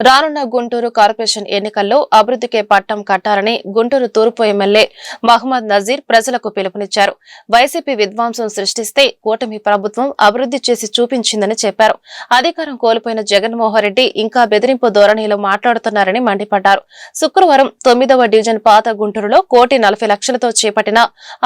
రానున్న గుంటూరు కార్పొరేషన్ ఎన్నికల్లో అభివృద్ధికే పట్టం కట్టాలని గుంటూరు తూర్పు ఎమ్మెల్యే మహమ్మద్ నజీర్ ప్రజలకు పిలుపునిచ్చారు. వైసీపీ విధ్వంసం సృష్టిస్తే కూటమి ప్రభుత్వం అభివృద్ధి చేసి చూపించిందని చెప్పారు. అధికారం కోల్పోయిన జగన్మోహన్ రెడ్డి ఇంకా బెదిరింపు ధోరణిలో మాట్లాడుతున్నారని మండిపడ్డారు. శుక్రవారం 9వ డివిజన్ పాత గుంటూరులో 1,40,00,000తో చేపట్టిన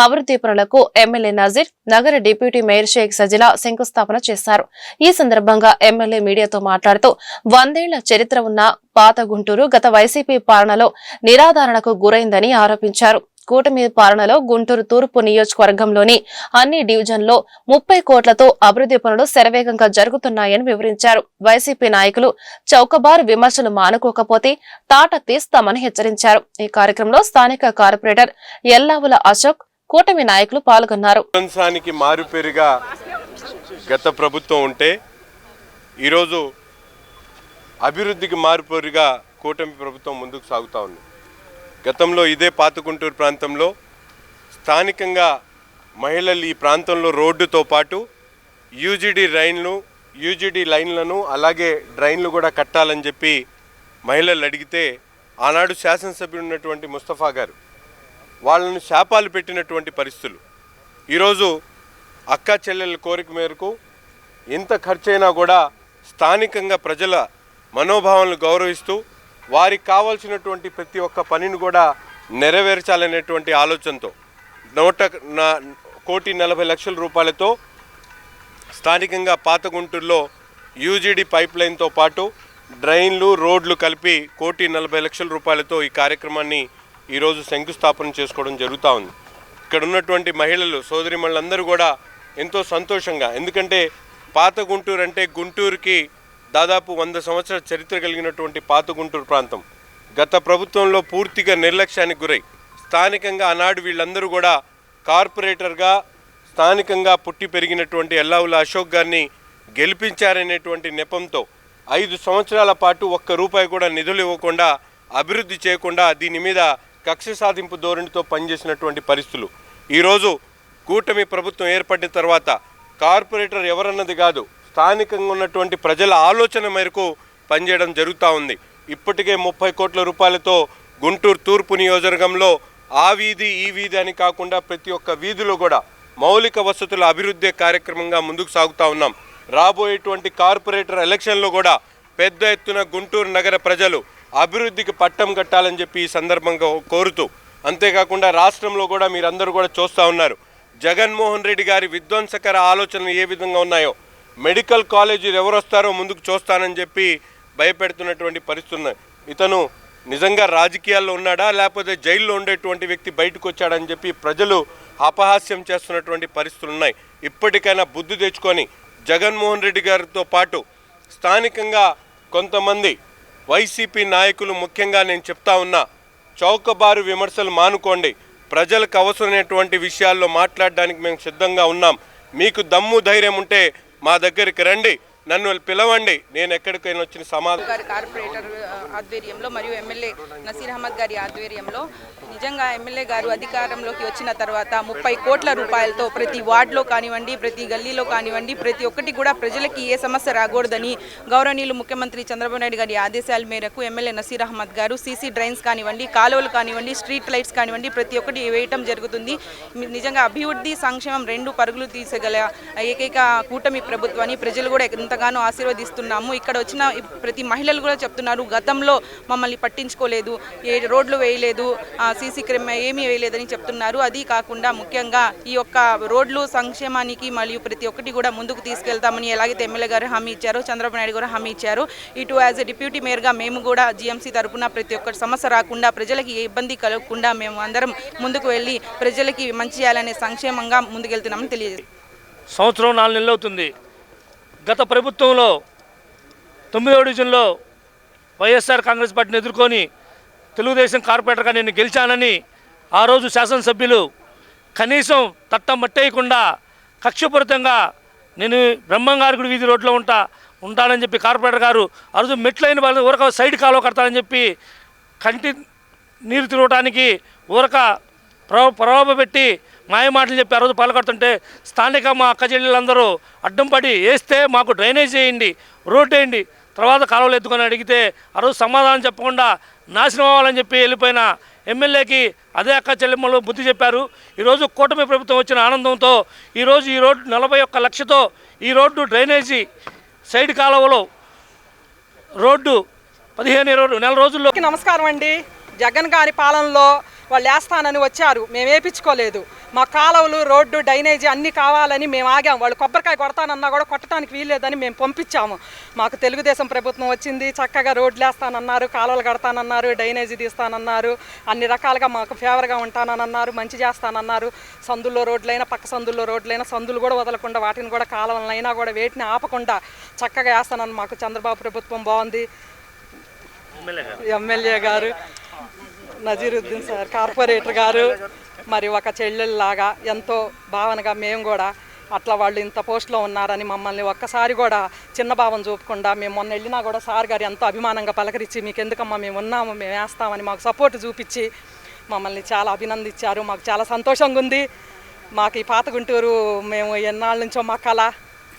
అభివృద్ధి పనులకు ఎమ్మెల్యే నజీర్ నగర డిప్యూటీ మేయర్ షేక్ సజిలా శంకుస్థాపన చేశారు. ఈ సందర్భంగా ఎమ్మెల్యే మీడియాతో మాట్లాడుతూ 100 ఏళ్ల చరిత్ర ఉన్న పాత గుంటూరు గత వైసీపీ పాలనలో నిరాదరణకు గురైందని ఆరోపించారు. కూటమి పాలనలో గుంటూరు తూర్పు నియోజకవర్గంలోని అన్ని డివిజన్లో 30 కోట్లతో అభివృద్ధి పనులు శరవేగంగా జరుగుతున్నాయని వివరించారు. వైసీపీ నాయకులు చౌకబారు విమర్శలు మానుకోకపోతే తాట తీస్తామని హెచ్చరించారు. ఈ కార్యక్రమంలో స్థానిక కార్పొరేటర్ ఎల్లావుల అశోక్, కూటమి నాయకులు పాల్గొన్నారు. మారుపేరుగా గత ప్రభుత్వం ఉంటే ఈరోజు అభివృద్ధికి మారుపేరుగా కూటమి ప్రభుత్వం ముందుకు సాగుతూ ఉంది. గతంలో ఇదే పాత గుంటూరు ప్రాంతంలో స్థానికంగా మహిళలు ఈ ప్రాంతంలో రోడ్డుతో పాటు యూజీడీ లైన్లను అలాగే డ్రైన్లు కూడా కట్టాలని చెప్పి మహిళలు అడిగితే ఆనాడు శాసనసభ్యుడు ఉన్నటువంటి ముస్తఫా గారు వాళ్ళను శాపాలు పెట్టినటువంటి పరిస్థితులు. ఈరోజు అక్కా చెల్లెల కోరిక మేరకు ఎంత ఖర్చైనా కూడా స్థానికంగా ప్రజల మనోభావాలను గౌరవిస్తూ వారికి కావాల్సినటువంటి ప్రతి ఒక్క పనిని కూడా నెరవేర్చాలనేటువంటి ఆలోచనతో 1,40,00,000 రూపాయలతో స్థానికంగా పాత గుంటూరులో యూజీడీ పైప్ లైన్తో పాటు డ్రైన్లు రోడ్లు కలిపి 1,40,00,000 రూపాయలతో ఈ కార్యక్రమాన్ని ఈరోజు శంకుస్థాపన చేసుకోవడం జరుగుతూ ఉంది. ఇక్కడ ఉన్నటువంటి మహిళలు సోదరిమణులందరూ కూడా ఎంతో సంతోషంగా, ఎందుకంటే పాత గుంటూరు అంటే గుంటూరుకి దాదాపు 100 సంవత్సరాల చరిత్ర కలిగినటువంటి పాత గుంటూరు ప్రాంతం గత ప్రభుత్వంలో పూర్తిగా నిర్లక్ష్యానికి గురై స్థానికంగా ఆనాడు వీళ్ళందరూ కూడా కార్పొరేటర్గా స్థానికంగా పుట్టి పెరిగినటువంటి ఎల్లావుల అశోక్ గారిని గెలిపించారనేటువంటి నెపంతో 5 సంవత్సరాల పాటు ఒక్క రూపాయి కూడా నిధులు ఇవ్వకుండా అభివృద్ధి చేయకుండా దీని మీద కక్ష సాధింపు ధోరణితో పనిచేసినటువంటి పరిస్థితులు. ఈరోజు కూటమి ప్రభుత్వం ఏర్పడిన తర్వాత కార్పొరేటర్ ఎవరన్నది కాదు, స్థానికంగా ఉన్నటువంటి ప్రజల ఆలోచన మేరకు పనిచేయడం జరుగుతూ ఉంది. ఇప్పటికే 30 కోట్ల రూపాయలతో గుంటూరు తూర్పు నియోజకవర్గంలో ఆ వీధి ఈ వీధి అని కాకుండా ప్రతి ఒక్క వీధిలో కూడా మౌలిక వసతుల అభివృద్ధి కార్యక్రమంగా ముందుకు సాగుతూ ఉన్నాం. రాబోయేటువంటి కార్పొరేటర్ ఎలక్షన్లో కూడా పెద్ద ఎత్తున గుంటూరు నగర ప్రజలు అభివృద్ధికి పట్టం కట్టాలని చెప్పి ఈ సందర్భంగా కోరుతూ, అంతేకాకుండా రాష్ట్రంలో కూడా మీరందరూ కూడా చూస్తూ ఉన్నారు జగన్మోహన్ రెడ్డి గారి విధ్వంసకర ఆలోచనలు ఏ విధంగా ఉన్నాయో. మెడికల్ కాలేజీలు ఎవరు వస్తారో ముందుకు చూస్తానని చెప్పి భయపెడుతున్నటువంటి పరిస్థితి ఉన్నాయి. ఇతను నిజంగా రాజకీయాల్లో ఉన్నాడా లేకపోతే జైల్లో ఉండేటువంటి వ్యక్తి బయటకు వచ్చాడని చెప్పి ప్రజలు అపహాస్యం చేస్తున్నటువంటి పరిస్థితులు ఉన్నాయి. ఇప్పటికైనా బుద్ధి తెచ్చుకొని జగన్మోహన్ రెడ్డి గారితో పాటు స్థానికంగా కొంతమంది వైసీపీ నాయకులు, ముఖ్యంగా నేను చెప్తా ఉన్నా, చౌకబారు విమర్శలు మానుకోండి. ప్రజలకు అవసరమైనటువంటి విషయాల్లో మాట్లాడడానికి మేము సిద్ధంగా ఉన్నాం. మీకు దమ్ము ధైర్యం ఉంటే మా దగ్గరికి రండి, నన్ను పిలవండి, నేను ఎక్కడికైనా వచ్చిన సమాధానం. కార్పొరేటర్ ఆధ్వర్యంలో మరియు ఎమ్మెల్యే నసీర్ అహ్మద్ గారి ఆధ్వర్యంలో నిజంగా ఎమ్మెల్యే గారు అధికారంలోకి వచ్చిన తర్వాత 30 కోట్ల రూపాయలతో ప్రతి వార్డులో కానివ్వండి, ప్రతి గల్లీలో కానివ్వండి, ప్రతి ఒక్కటి కూడా ప్రజలకి ఏ సమస్య రాకూడదని గౌరవనీయులు ముఖ్యమంత్రి చంద్రబాబు నాయుడు గారి ఆదేశాల మేరకు ఎమ్మెల్యే నసీర్ అహ్మద్ గారు సీసీ డ్రైన్స్ కానివ్వండి, కాలువలు కానివ్వండి, స్ట్రీట్ లైట్స్ కానివ్వండి, ప్రతి ఒక్కటి వేయటం జరుగుతుంది. నిజంగా అభివృద్ధి సంక్షేమం 2 పరుగులు తీసగల ఏకైక కూటమి ప్రభుత్వాన్ని ప్రజలు కూడా ఎంతగానో ఆశీర్వదిస్తున్నాము. ఇక్కడ వచ్చిన ప్రతి మహిళలు కూడా చెప్తున్నారు, గతంలో మమ్మల్ని పట్టించుకోలేదు, ఏ రోడ్లు వేయలేదు, సీసీ క్రమ ఏమీ వేయలేదని చెప్తున్నారు. అది కాకుండా ముఖ్యంగా ఈ యొక్క రోడ్లు సంక్షేమానికి మరియు ప్రతి ఒక్కటి కూడా ముందుకు తీసుకెళ్తామని ఎలాగైతే ఎమ్మెల్యే గారు హామీ ఇచ్చారో, చంద్రబాబు నాయుడు గారు హామీ ఇచ్చారు. ఇటు యాజ్ ఎ డిప్యూటీ మేయర్గా మేము కూడా జీఎంసీ తరఫున ప్రతి ఒక్కటి సమస్య రాకుండా, ప్రజలకి ఏ ఇబ్బంది కలగకుండా మేము అందరం ముందుకు వెళ్ళి ప్రజలకి మంచి చేయాలనే సంక్షేమంగా ముందుకెళ్తున్నామని తెలియజేస్తాం. సంవత్సరం 4 నెలలు అవుతుంది. గత ప్రభుత్వంలో 9వ డివిజన్లో వైఎస్ఆర్ కాంగ్రెస్ పార్టీని ఎదుర్కొని తెలుగుదేశం కార్పొరేటర్గా నేను గెలిచానని ఆ రోజు శాసనసభ్యులు కనీసం తట్టం మట్టేయకుండా కక్షపూరితంగా నేను బ్రహ్మంగారి వీధి రోడ్లో ఉంటానని చెప్పి కార్పొరేటర్ గారు ఆ రోజు మెట్లైన వాళ్ళు ఊరక సైడ్ కాలువ కడతానని చెప్పి కంటి నీరు తిరగటానికి ఊరక ప్రలోభ పెట్టి మాయమాటలు చెప్పి ఆ రోజు పాల్గొడుతుంటే స్థానిక మా అక్క చెల్లెలందరూ అడ్డం పడి వేస్తే మాకు డ్రైనేజ్ చేయండి, రోడ్డు వేయండి, తర్వాత కాలువలు ఎత్తుకొని అడిగితే ఆ రోజు సమాధానం చెప్పకుండా నాశనం అవ్వాలని చెప్పి వెళ్ళిపోయిన ఎమ్మెల్యేకి అదే అక్క చెల్లెమ్మలు బుద్ధి చెప్పారు. ఈరోజు కూటమి ప్రభుత్వం వచ్చిన ఆనందంతో ఈరోజు ఈ రోడ్డు 41 లక్షతో ఈ రోడ్డు డ్రైనేజీ సైడ్ కాలువలో రోడ్డు 15-20 నెల రోజుల్లో. నమస్కారం అండి. జగన్ గారి పాలనలో వాళ్ళు వేస్తానని వచ్చారు, మేము వేయించుకోలేదు. మా కాలువలు రోడ్డు డ్రైనేజీ అన్నీ కావాలని మేము ఆగాము. వాళ్ళు కొబ్బరికాయ కొడతానన్నా కూడా కొట్టడానికి వీల్లేదని మేము పంపించాము. మాకు తెలుగుదేశం ప్రభుత్వం వచ్చింది, చక్కగా రోడ్లు వేస్తానన్నారు, కాలువలు కడతానన్నారు, డ్రైనేజీ తీస్తానన్నారు, అన్ని రకాలుగా మాకు ఫేవర్గా ఉంటానన్నారు, మంచి చేస్తానన్నారు. సందుల్లో రోడ్లైనా పక్క సందుల్లో రోడ్లైనా సందులు కూడా వదలకుండా వాటిని కూడా కాలువలైనా కూడా వేటిని ఆపకుండా చక్కగా వేస్తానని మాకు చంద్రబాబు ప్రభుత్వం బాగుంది. ఎమ్మెల్యే గారు నజీరుద్దీన్ సార్, కార్పొరేటర్ గారు మరి ఒక చెల్లెల్లాగా ఎంతో భావనగా మేము కూడా అట్లా వాళ్ళు ఇంత పోస్ట్లో ఉన్నారని మమ్మల్ని ఒక్కసారి కూడా చిన్న భావం చూపకుండా మేము మొన్న వెళ్ళినా కూడా సార్ గారు ఎంతో అభిమానంగా పలకరించి మీకు ఎందుకమ్మా మేము ఉన్నాము మేము వేస్తామని మాకు సపోర్ట్ చూపించి మమ్మల్ని చాలా అభినందించారు. మాకు చాలా సంతోషంగా ఉంది. మాకు ఈ పాత గుంటూరు మేము ఎన్నాళ్ళ నుంచో మా కళ